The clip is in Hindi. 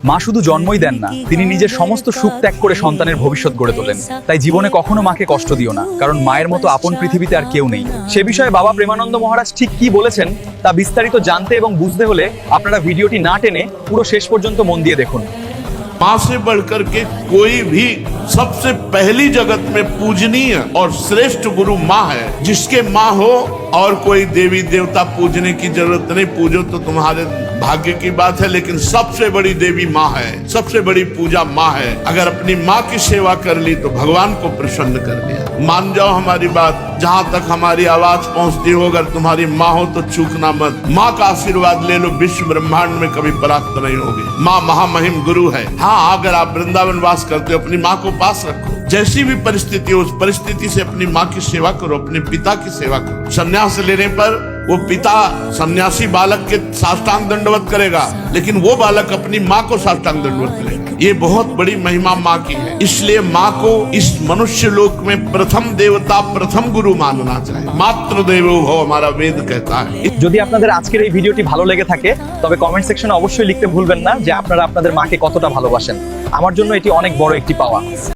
মা শুধু জন্মই দেন না, তিনি নিজের সমস্ত সুখ ত্যাগ করে সন্তানের ভবিষ্যৎ গড়ে তোলেন। তাই জীবনে কখনো মাকে কষ্ট দিও না, কারণ মায়ের মতো আপন পৃথিবীতে আর কেউ নেই। সে বিষয়ে বাবা প্রেমানন্দ মহারাজ ঠিক কি বলেছেন তা বিস্তারিত জানতে এবং বুঝতে হলে আপনারা ভিডিওটি না টেনে পুরো শেষ পর্যন্ত মন দিয়ে দেখুন। माँ से बढ़कर के कोई भी सबसे पहली जगत में पूजनीय और श्रेष्ठ गुरु माँ है। जिसके माँ हो और कोई देवी देवता पूजने की जरूरत नहीं, पूजो तो तुम्हारे भाग्य की बात है, लेकिन सबसे बड़ी देवी माँ है, सबसे बड़ी पूजा माँ है। अगर अपनी माँ की सेवा कर ली तो भगवान को प्रसन्न कर लिया। मान जाओ हमारी बात, जहाँ तक हमारी आवाज पहुँचती हो, अगर तुम्हारी माँ हो तो चूकना मत। माँ का आशीर्वाद ले लो, विश्व ब्रह्मांड में कभी परास्त नहीं होगी। माँ महामहिम गुरु है। हाँ, अगर आप वृंदावन वास करते हो, अपनी माँ को पास रखो। जैसी भी परिस्थिति हो, उस परिस्थिति से अपनी माँ की सेवा करो, अपने पिता की सेवा करो। संन्यास लेने पर वो पिता सन्यासी बालक के साष्टांग दंडवत करेगा, लेकिन वो बालक अपनी माँ को साष्टांग दंडवत करेगा। ये बहुत बड़ी महिमा माँ की है। इसलिए माँ को इस मनुष्य लोक में प्रथम देवता, प्रथम गुरु मानना चाहिए। मातृ देवो भव, हमारा वेद कहता है। যদি আপনাদের আজকের এই ভিডিওটি ভালো লেগে থাকে তবে কমেন্ট সেকশনে অবশ্যই লিখতে ভুলবেন না যে আপনারা আপনাদের মাকে কতটা ভালোবাসেন। আমার জন্য এটি অনেক বড় একটি পাওয়া।